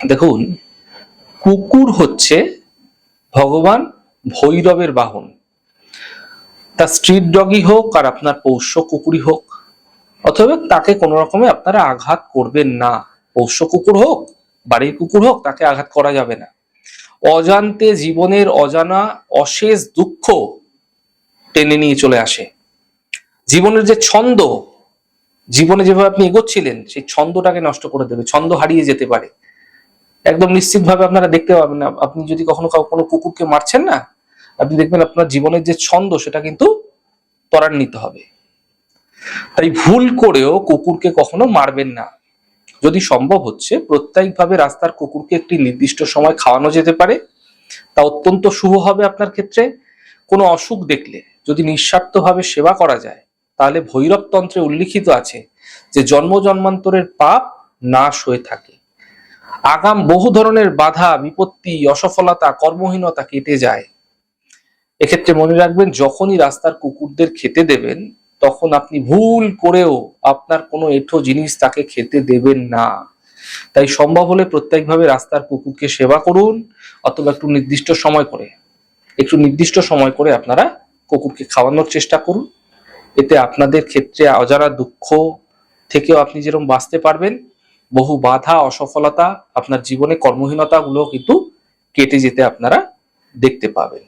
দেখুন, কুকুর হচ্ছে ভগবান ভৈরবের বাহন। তা স্ট্রিট ডগই হোক আর আপনার পোষ্য কুকুরই হোক, অথবা তাকে কোনো রকমে আপনারা আঘাত করবেন না। পোষ্য কুকুর হোক, বাড়ির কুকুর হোক, তাকে আঘাত করা যাবে না। অজান্তে জীবনের অজানা অশেষ দুঃখ টেনে নিয়ে চলে আসে। জীবনের যে ছন্দ, জীবনে যেভাবে আপনি এগোচ্ছিলেন সেই ছন্দটাকে নষ্ট করে দেবে, ছন্দ হারিয়ে যেতে পারে। একদম নিশ্চিত ভাবে আপনারা দেখতে পাবেন না, আপনি যদি কখনো কোনো কুকুরকে মারছেন না, আপনি দেখবেন আপনার জীবনের যে ছন্দ সেটা কিন্তু ত্বরান্বিত হবে। তাই ভুল করেও কুকুরকে কখনো মারবেন না। যদি সম্ভব হচ্ছে প্রত্যেকভাবে রাস্তার কুকুরকে একটি নির্দিষ্ট সময় খাওয়ানো যেতে পারে, তা অত্যন্ত শুভ হবে আপনার ক্ষেত্রে। কোনো অসুখ দেখলে যদি নিঃস্বার্থভাবে সেবা করা যায়, তাহলে ভৈরব তন্ত্রে উল্লিখিত আছে যে জন্ম জন্মান্তরের পাপ নাশ হয়ে থাকে, আগাম বহু ধরনের বাধা বিপত্তি অসফলতা কর্মহীনতা কেটে যায়। এক্ষেত্রে মনে রাখবেন, যখনই রাস্তার কুকুরদের খেতে দেবেন, তখন আপনি ভুল করেও আপনার কোনো এঁঠো জিনিস তাকে খেতে দেবেন না। তাই সম্ভব হলে প্রত্যেকভাবে রাস্তার কুকুরকে সেবা করুন, অথবা একটু নির্দিষ্ট সময় করে আপনারা কুকুরকে খাওয়ানোর চেষ্টা করুন। এতে আপনাদের ক্ষেত্রে অজানা দুঃখ থেকেও আপনি যেরকম বাঁচতে পারবেন, বহু বাধা অসফলতা আপনার জীবনে কর্মহীনতা গুলো কিন্তু কেটে যেতে আপনারা দেখতে পাবেন।